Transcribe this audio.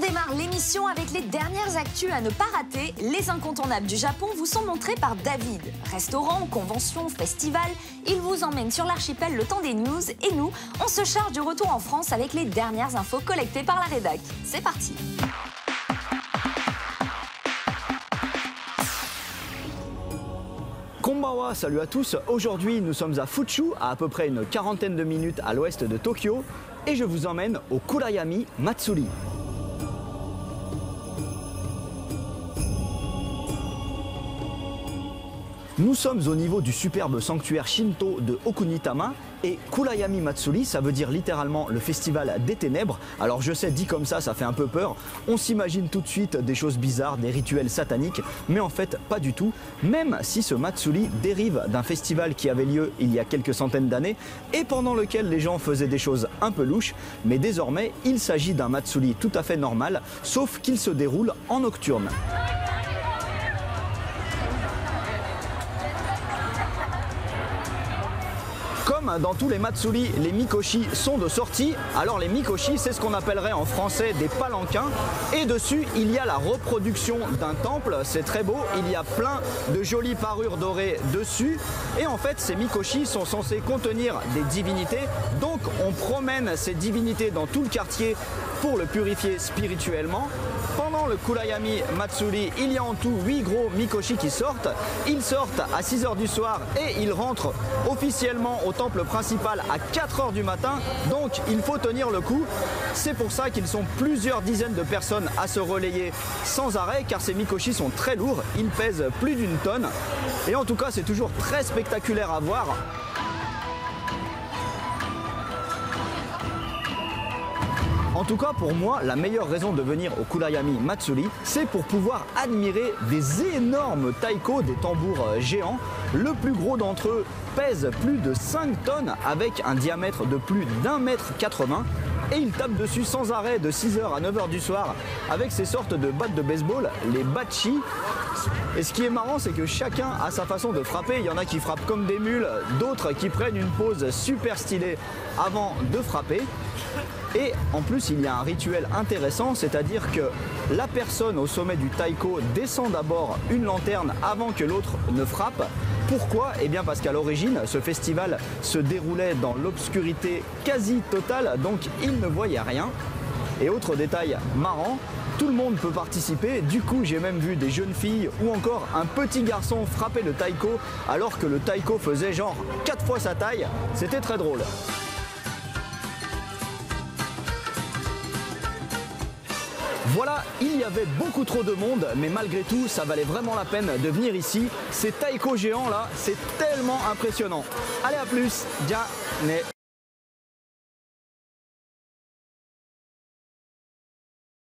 démarre l'émission avec les dernières actus à ne pas rater. Les incontournables du Japon vous sont montrés par David. Restaurants, conventions, festivals, il vous emmène sur l'archipel le temps des news. Et nous, on se charge du retour en France avec les dernières infos collectées par la rédac. C'est parti. Konbanwa, salut à tous. Aujourd'hui, nous sommes à Fuchu, à peu près une quarantaine de minutes à l'ouest de Tokyo, et je vous emmène au Kurayami Matsuri. Nous sommes au niveau du superbe sanctuaire Shinto de Okunitama et Kurayami Matsuri, ça veut dire littéralement le festival des ténèbres. Alors je sais, dit comme ça fait un peu peur. On s'imagine tout de suite des choses bizarres, des rituels sataniques, mais en fait pas du tout. Même si ce Matsuri dérive d'un festival qui avait lieu il y a quelques centaines d'années et pendant lequel les gens faisaient des choses un peu louches, mais désormais il s'agit d'un Matsuri tout à fait normal, sauf qu'il se déroule en nocturne. Comme dans tous les Matsuri, les mikoshi sont de sortie. Alors les mikoshi, c'est ce qu'on appellerait en français des palanquins. Et dessus, il y a la reproduction d'un temple. C'est très beau. Il y a plein de jolies parures dorées dessus. Et en fait, ces mikoshi sont censés contenir des divinités. Donc on promène ces divinités dans tout le quartier pour le purifier spirituellement. Pendant le Kurayami Matsuri, il y a en tout 8 gros mikoshi qui sortent. Ils sortent à 6 h du soir et ils rentrent officiellement au temple principal à 4 h du matin. Donc il faut tenir le coup. C'est pour ça qu'ils sont plusieurs dizaines de personnes à se relayer sans arrêt, car ces mikoshi sont très lourds. Ils pèsent plus d'une tonne. Et en tout cas, c'est toujours très spectaculaire à voir. En tout cas, pour moi, la meilleure raison de venir au Kurayami Matsuri, c'est pour pouvoir admirer des énormes taiko, des tambours géants. Le plus gros d'entre eux pèse plus de 5 tonnes avec un diamètre de plus d'1,80 m. Et il tape dessus sans arrêt de 6 h à 9 h du soir avec ces sortes de battes de baseball, les bachi. Et ce qui est marrant, c'est que chacun a sa façon de frapper. Il y en a qui frappent comme des mules, d'autres qui prennent une pose super stylée avant de frapper. Et en plus, il y a un rituel intéressant, c'est-à-dire que la personne au sommet du taiko descend d'abord une lanterne avant que l'autre ne frappe. Pourquoi? Eh bien parce qu'à l'origine, ce festival se déroulait dans l'obscurité quasi totale, donc il ne voyait rien. Et autre détail marrant, tout le monde peut participer. Du coup, j'ai même vu des jeunes filles ou encore un petit garçon frapper le taiko alors que le taiko faisait genre 4 fois sa taille. C'était très drôle. Voilà, il y avait beaucoup trop de monde, mais malgré tout, ça valait vraiment la peine de venir ici. Ces taiko géants là, c'est tellement impressionnant. Allez, à plus, ja, ne.